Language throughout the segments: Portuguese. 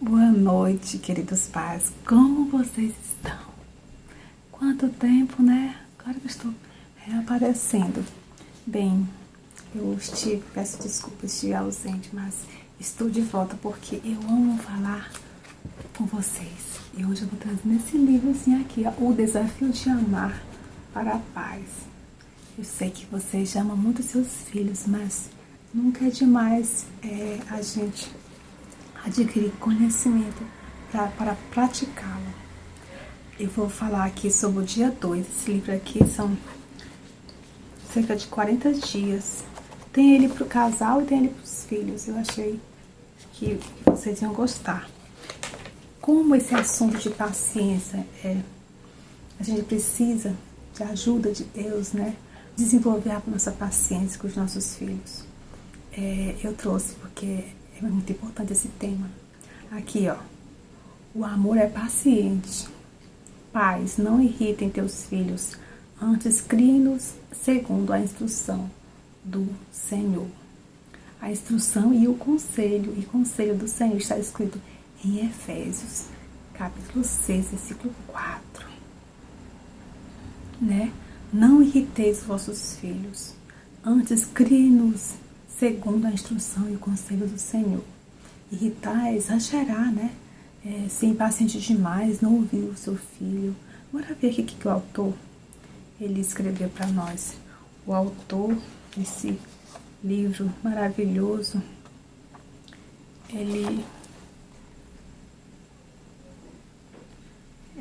Boa noite, queridos pais. Como vocês estão? Quanto tempo, né? Agora que eu estou reaparecendo. Bem, peço desculpas, estive ausente, mas estou de volta porque eu amo falar com vocês. E hoje eu vou trazer nesse livrozinho aqui, ó, O Desafio de Amar para a Paz. Eu sei que vocês amam muito seus filhos, mas nunca é demais a gente adquirir conhecimento para praticá-lo. Eu vou falar aqui sobre o dia 2. Esse livro aqui são cerca de 40 dias. Tem ele para o casal e tem ele para os filhos. Eu achei que vocês iam gostar. Como esse assunto de paciência a gente precisa de ajuda de Deus, né? Desenvolver a nossa paciência com os nossos filhos. Eu trouxe porque é muito importante esse tema. Aqui, ó. O amor é paciente. Pais, não irritem teus filhos, antes criem-nos segundo a instrução do Senhor. A instrução e o conselho do Senhor está escrito em Efésios, capítulo 6, versículo 4. Né? Não irriteis os vossos filhos, antes criem-nos segundo a instrução e o conselho do Senhor. Irritar é exagerar, né? Ser impaciente demais, não ouvir o seu filho. Bora ver aqui o que o autor ele escreveu para nós. O autor desse livro maravilhoso,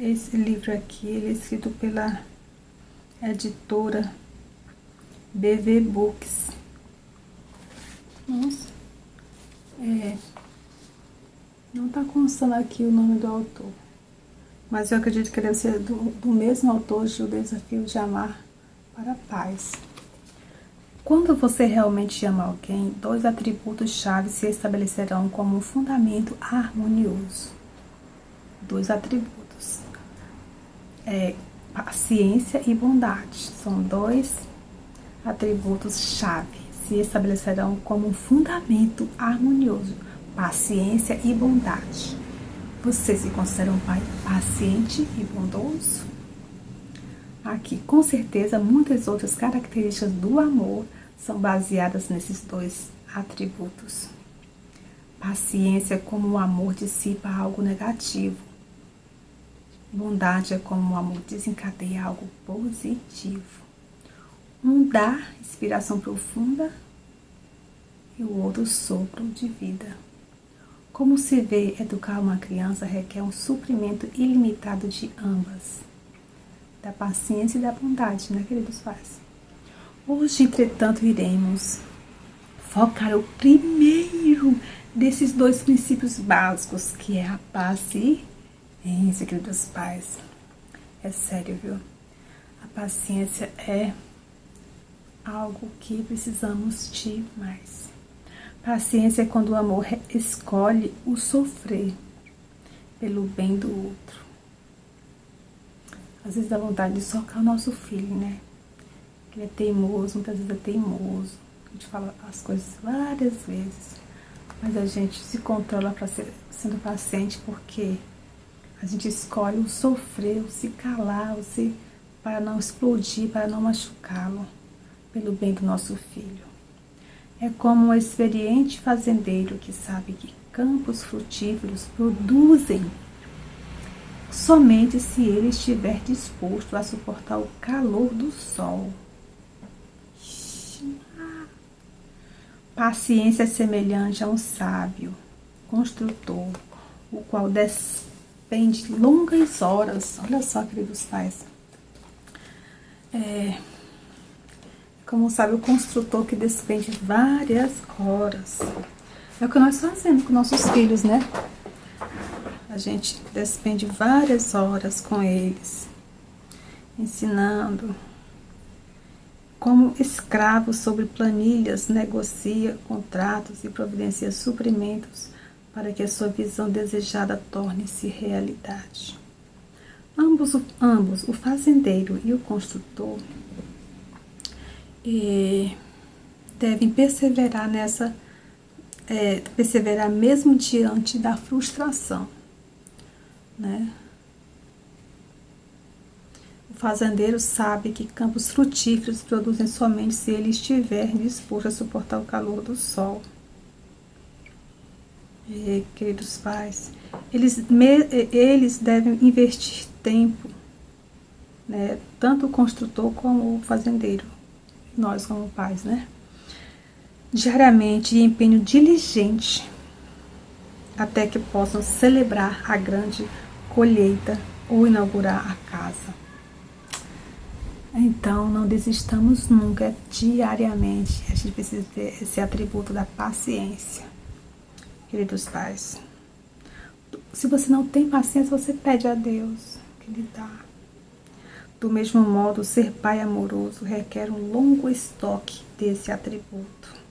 esse livro aqui, ele é escrito pela editora BV Books. Nossa, não está constando aqui o nome do autor, mas eu acredito que deve ser do mesmo autor de O Desafio de Amar para a Paz. Quando você realmente ama alguém, 2 atributos-chave se estabelecerão como um fundamento harmonioso. 2 atributos. Paciência e bondade. São 2 atributos-chave. Se estabelecerão como um fundamento harmonioso. Paciência e bondade. Você se considera um pai paciente e bondoso? Aqui, com certeza, muitas outras características do amor são baseadas nesses 2 atributos. Paciência é como o amor dissipa algo negativo. Bondade é como o amor desencadeia algo positivo. Um dá inspiração profunda e o outro sopro de vida. Como se vê, educar uma criança requer um suprimento ilimitado de ambas, da paciência e da bondade, né, queridos pais? Hoje, entretanto, iremos focar o primeiro desses 2 princípios básicos, que é a paciência, queridos pais. É sério, viu? A paciência é algo que precisamos de mais. Paciência é quando o amor escolhe o sofrer pelo bem do outro. Às vezes dá vontade de socar o nosso filho, né? Ele é teimoso, muitas vezes é teimoso. A gente fala as coisas várias vezes, mas a gente se controla para sendo paciente porque a gente escolhe o sofrer, o se calar, para não explodir, para não machucá-lo, pelo bem do nosso filho. É como um experiente fazendeiro que sabe que campos frutíferos produzem somente se ele estiver disposto a suportar o calor do sol. Paciência é semelhante a um sábio construtor, o qual despende longas horas. Olha só, queridos pais. Como sabe, o construtor que despende várias horas. É o que nós fazemos com nossos filhos, né? A gente despende várias horas com eles, ensinando. Como escravo sobre planilhas, negocia contratos e providencia suprimentos para que a sua visão desejada torne-se realidade. Ambos, o fazendeiro e o construtor, devem perseverar nessa perseverar mesmo diante da frustração, né? O fazendeiro sabe que campos frutíferos produzem somente se ele estiver disposto a suportar o calor do sol. E, queridos pais, eles devem investir tempo, né? Tanto o construtor como o fazendeiro, nós como pais, né? Diariamente e empenho diligente até que possam celebrar a grande colheita ou inaugurar a casa. Então, não desistamos nunca, diariamente. A gente precisa ter esse atributo da paciência. Queridos pais, se você não tem paciência, você pede a Deus que lhe dá. Do mesmo modo, ser pai amoroso requer um longo estoque desse atributo.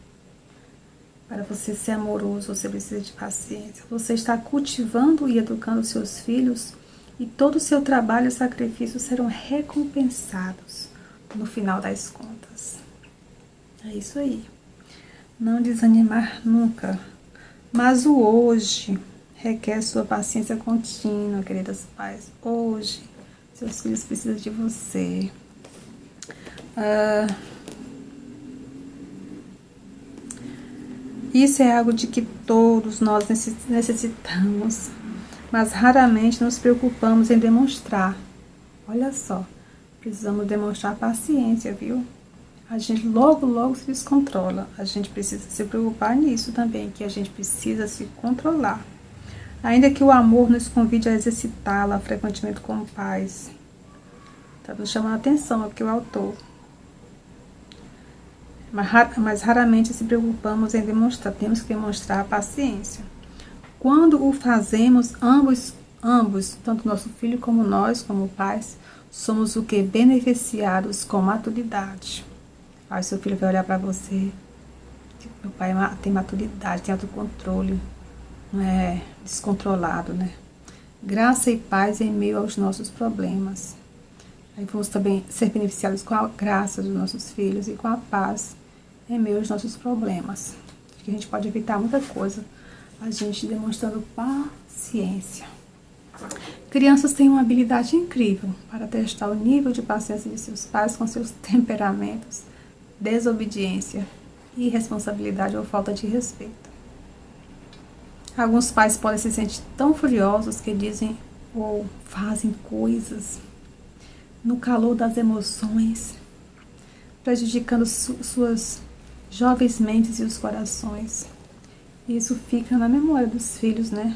Para você ser amoroso, você precisa de paciência. Você está cultivando e educando seus filhos e todo o seu trabalho e sacrifício serão recompensados no final das contas. É isso aí. Não desanimar nunca. Mas o hoje requer sua paciência contínua, queridos pais. Hoje, seus filhos precisam de você. Isso é algo de que todos nós necessitamos, mas raramente nos preocupamos em demonstrar. Olha só, precisamos demonstrar paciência, viu? A gente logo se descontrola. A gente precisa se preocupar nisso também, que a gente precisa se controlar. Ainda que o amor nos convide a exercitá-la frequentemente como pais. Está nos chamando a atenção aqui o autor. Mas raramente se preocupamos em demonstrar. Temos que demonstrar a paciência. Quando o fazemos, ambos, tanto nosso filho como nós, como pais, somos o que? Beneficiados com maturidade. Aí seu filho vai olhar para você, meu pai tem maturidade, tem autocontrole, não é descontrolado, né? Graça e paz em meio aos nossos problemas. Aí vamos também ser beneficiados com a graça dos nossos filhos e com a paz em meio aos nossos problemas. Acho que a gente pode evitar muita coisa, a gente demonstrando paciência. Crianças têm uma habilidade incrível para testar o nível de paciência de seus pais com seus temperamentos, desobediência, irresponsabilidade ou falta de respeito. Alguns pais podem se sentir tão furiosos que dizem ou fazem coisas no calor das emoções, prejudicando suas jovens mentes e os corações. Isso fica na memória dos filhos, né?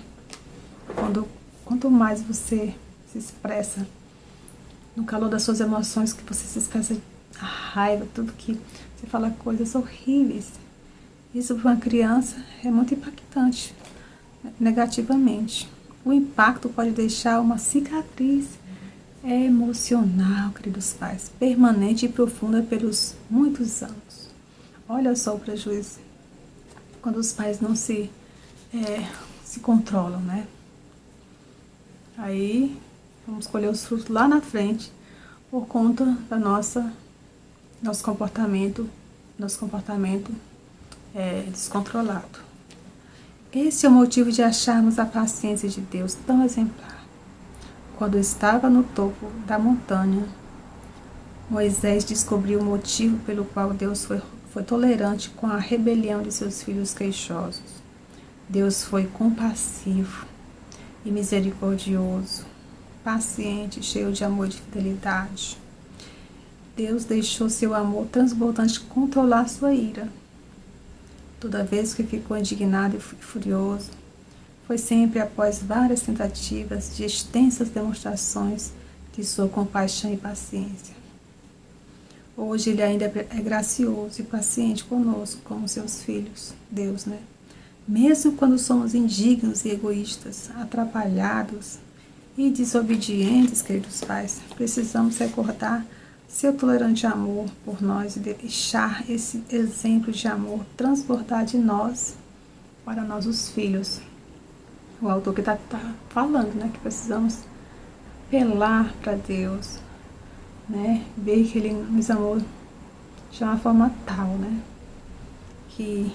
Quanto mais você se expressa no calor das suas emoções, que você se expressa a raiva, tudo que você fala coisas horríveis. Isso para uma criança é muito impactante, negativamente. O impacto pode deixar uma cicatriz emocional, queridos pais, permanente e profunda pelos muitos anos. Olha só o prejuízo quando os pais não se controlam, né? Aí vamos colher os frutos lá na frente por conta da nosso comportamento descontrolado. Esse é o motivo de acharmos a paciência de Deus tão exemplar. Quando estava no topo da montanha, Moisés descobriu o motivo pelo qual Deus foi tolerante com a rebelião de seus filhos queixosos. Deus foi compassivo e misericordioso, paciente, cheio de amor e de fidelidade. Deus deixou seu amor transbordante controlar sua ira. Toda vez que ficou indignado e furioso, foi sempre após várias tentativas de extensas demonstrações de sua compaixão e paciência. Hoje ele ainda é gracioso e paciente conosco, como seus filhos, Deus, né? Mesmo quando somos indignos e egoístas, atrapalhados e desobedientes, queridos pais, precisamos recordar seu tolerante amor por nós e deixar esse exemplo de amor transbordar de nós para nossos filhos. O autor que está falando, né, que precisamos apelar para Deus, né, ver que Ele nos amou de uma forma tal, né, que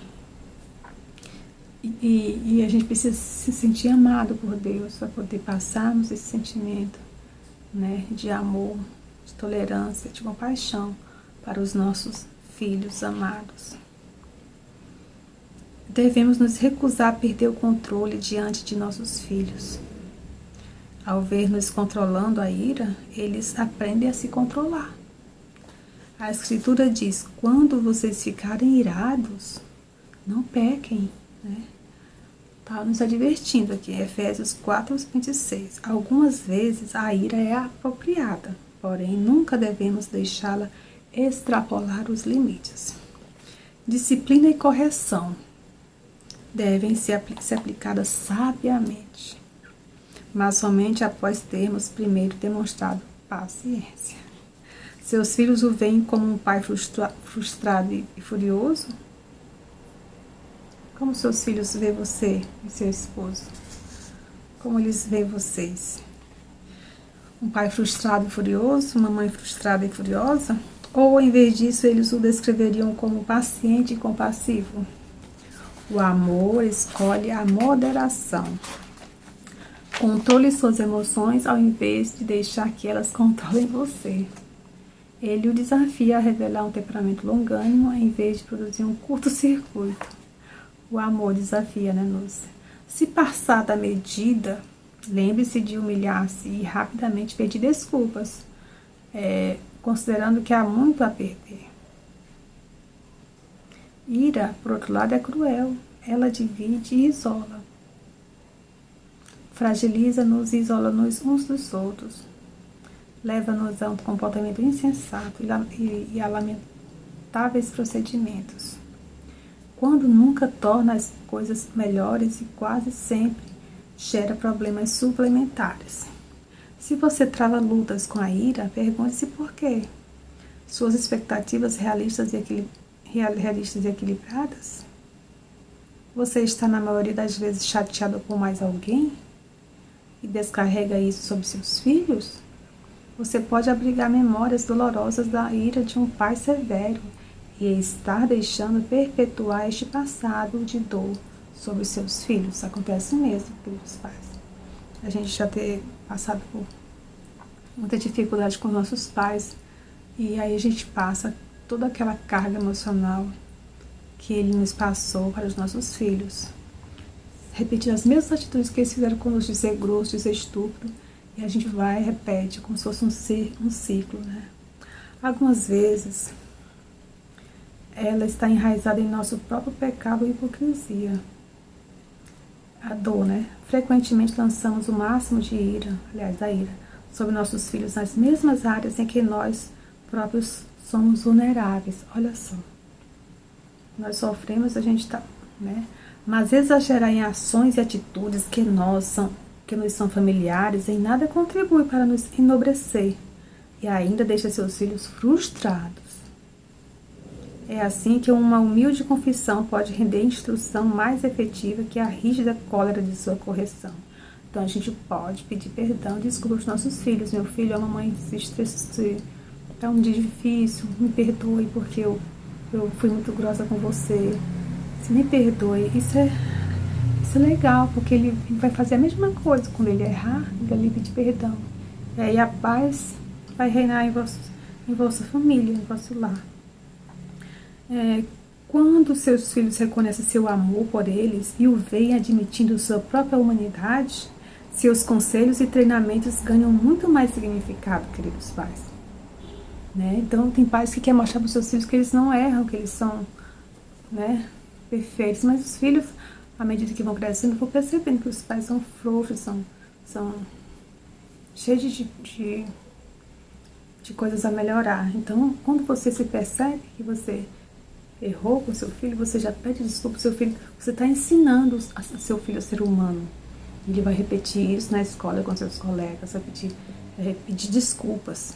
E a gente precisa se sentir amado por Deus para poder passarmos esse sentimento, né, de amor, de tolerância, de compaixão para os nossos filhos amados. Devemos nos recusar a perder o controle diante de nossos filhos. Ao ver-nos controlando a ira, eles aprendem a se controlar. A Escritura diz: quando vocês ficarem irados, não pequem, né? Está nos advertindo aqui, Efésios 4:26. Algumas vezes a ira é apropriada, porém nunca devemos deixá-la extrapolar os limites. Disciplina e correção devem ser aplicadas sabiamente, mas somente após termos primeiro demonstrado paciência. Seus filhos o veem como um pai frustrado e furioso? Como seus filhos veem você e seu esposo? Como eles veem vocês? Um pai frustrado e furioso? Uma mãe frustrada e furiosa? Ou, em vez disso, eles o descreveriam como paciente e compassivo? O amor escolhe a moderação. Controle suas emoções ao invés de deixar que elas controlem você. Ele o desafia a revelar um temperamento longânimo ao invés de produzir um curto-circuito. O amor desafia, né, Lúcia? Se passar da medida, lembre-se de humilhar-se e rapidamente pedir desculpas, considerando que há muito a perder. Ira, por outro lado, é cruel. Ela divide e isola. Fragiliza-nos e isola-nos uns dos outros. Leva-nos a um comportamento insensato e a lamentáveis procedimentos. Quando nunca torna as coisas melhores e quase sempre gera problemas suplementares. Se você trava lutas com a ira, pergunte-se por quê. Suas expectativas realistas e equilibradas? Você está na maioria das vezes chateado com mais alguém e descarrega isso sobre seus filhos? Você pode abrigar memórias dolorosas da ira de um pai severo e estar deixando perpetuar este passado de dor sobre os seus filhos. Isso acontece mesmo, queridos pais. A gente já ter passado por muita dificuldade com nossos pais e aí a gente passa toda aquela carga emocional que ele nos passou para os nossos filhos. Repetir as mesmas atitudes que eles fizeram conosco, de ser grosso, de ser estúpido, e a gente vai e repete como se fosse um ciclo, né? Algumas vezes ela está enraizada em nosso próprio pecado e hipocrisia. A dor, né? Frequentemente lançamos o máximo de ira, da ira, sobre nossos filhos nas mesmas áreas em que nós próprios somos vulneráveis. Olha só. Nós sofremos, a gente está, né? Mas exagerar em ações e atitudes que nos são familiares em nada contribui para nos enobrecer e ainda deixa seus filhos frustrados. É assim que uma humilde confissão pode render instrução mais efetiva que a rígida cólera de sua correção. Então a gente pode pedir perdão, desculpa aos nossos filhos. Meu filho, a mamãe se estressou, é um dia difícil, me perdoe porque eu fui muito grossa com você. Se me perdoe, isso é legal, porque ele vai fazer a mesma coisa quando ele errar, ele vai pedir perdão. E aí a paz vai reinar em vossa família, em vosso lar. Quando seus filhos reconhecem seu amor por eles e o veem admitindo sua própria humanidade, seus conselhos e treinamentos ganham muito mais significado, queridos pais. Né? Então, tem pais que querem mostrar para os seus filhos que eles não erram, que eles são, né, perfeitos, mas os filhos, à medida que vão crescendo, vão percebendo que os pais são frouxos, são cheios de coisas a melhorar. Então, quando você se percebe que você errou com seu filho, você já pede desculpa ao seu filho. Você está ensinando a seu filho a ser humano. Ele vai repetir isso na escola com seus colegas, vai pedir desculpas.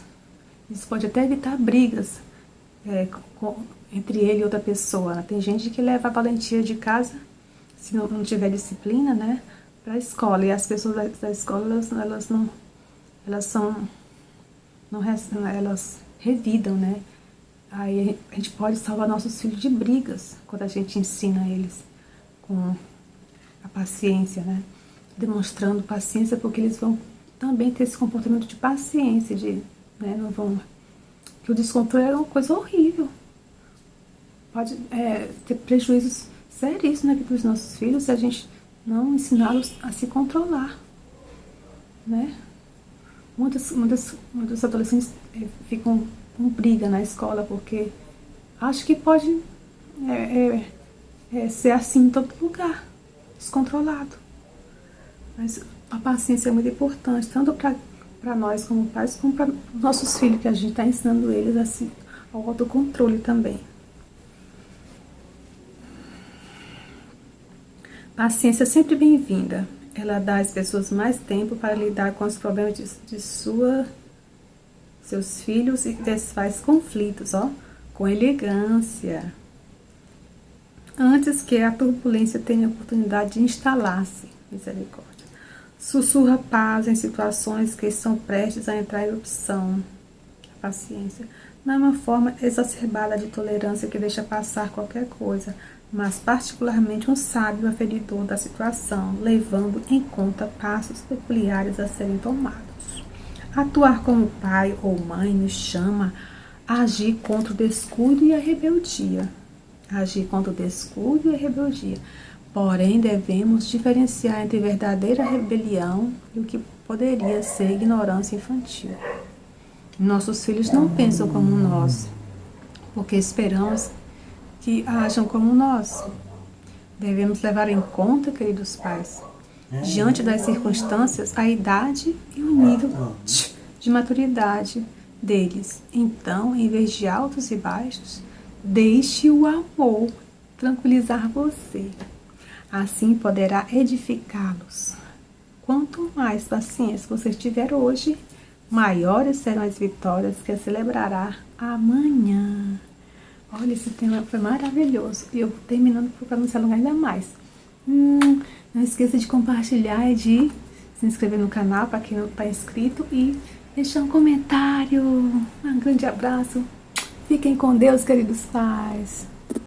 Isso pode até evitar brigas entre ele e outra pessoa. Tem gente que leva a valentia de casa, se não tiver disciplina, né, para a escola. E as pessoas da escola, elas revidam, né? Aí a gente pode salvar nossos filhos de brigas quando a gente ensina eles com a paciência, né? Demonstrando paciência, porque eles vão também ter esse comportamento de paciência, não vão... Que o descontrole é uma coisa horrível. Pode ter prejuízos sérios na vida dos nossos filhos se a gente não ensiná-los a se controlar, né? Muitos adolescentes ficam com briga na escola porque acham que pode ser assim em todo lugar, descontrolado. Mas a paciência é muito importante, tanto para nós como pais, como para nossos filhos, que a gente está ensinando eles assim, ao autocontrole também. Paciência é sempre bem-vinda. Ela dá às pessoas mais tempo para lidar com os problemas de seus filhos e desfaz conflitos, com elegância, antes que a turbulência tenha a oportunidade de instalar-se. Misericórdia. Sussurra paz em situações que estão prestes a entrar em erupção. A paciência não é uma forma exacerbada de tolerância que deixa passar qualquer coisa, mas particularmente um sábio aferidor da situação, levando em conta passos peculiares a serem tomados. Atuar como pai ou mãe nos chama a agir contra o descuido e a rebeldia. Agir contra o descuido e a rebeldia. Porém, devemos diferenciar entre verdadeira rebelião e o que poderia ser ignorância infantil. Nossos filhos não pensam como nós, porque esperamos que ajam como nós. Devemos levar em conta, queridos pais, diante das circunstâncias, a idade e o nível de maturidade deles. Então, em vez de altos e baixos, deixe o amor tranquilizar você. Assim poderá edificá-los. Quanto mais paciência você tiver hoje, maiores serão as vitórias que celebrará amanhã. Olha, esse tema foi maravilhoso. E eu vou terminando para não se alongar ainda mais. Não esqueça de compartilhar e de se inscrever no canal para quem não está inscrito e deixar um comentário. Um grande abraço. Fiquem com Deus, queridos pais.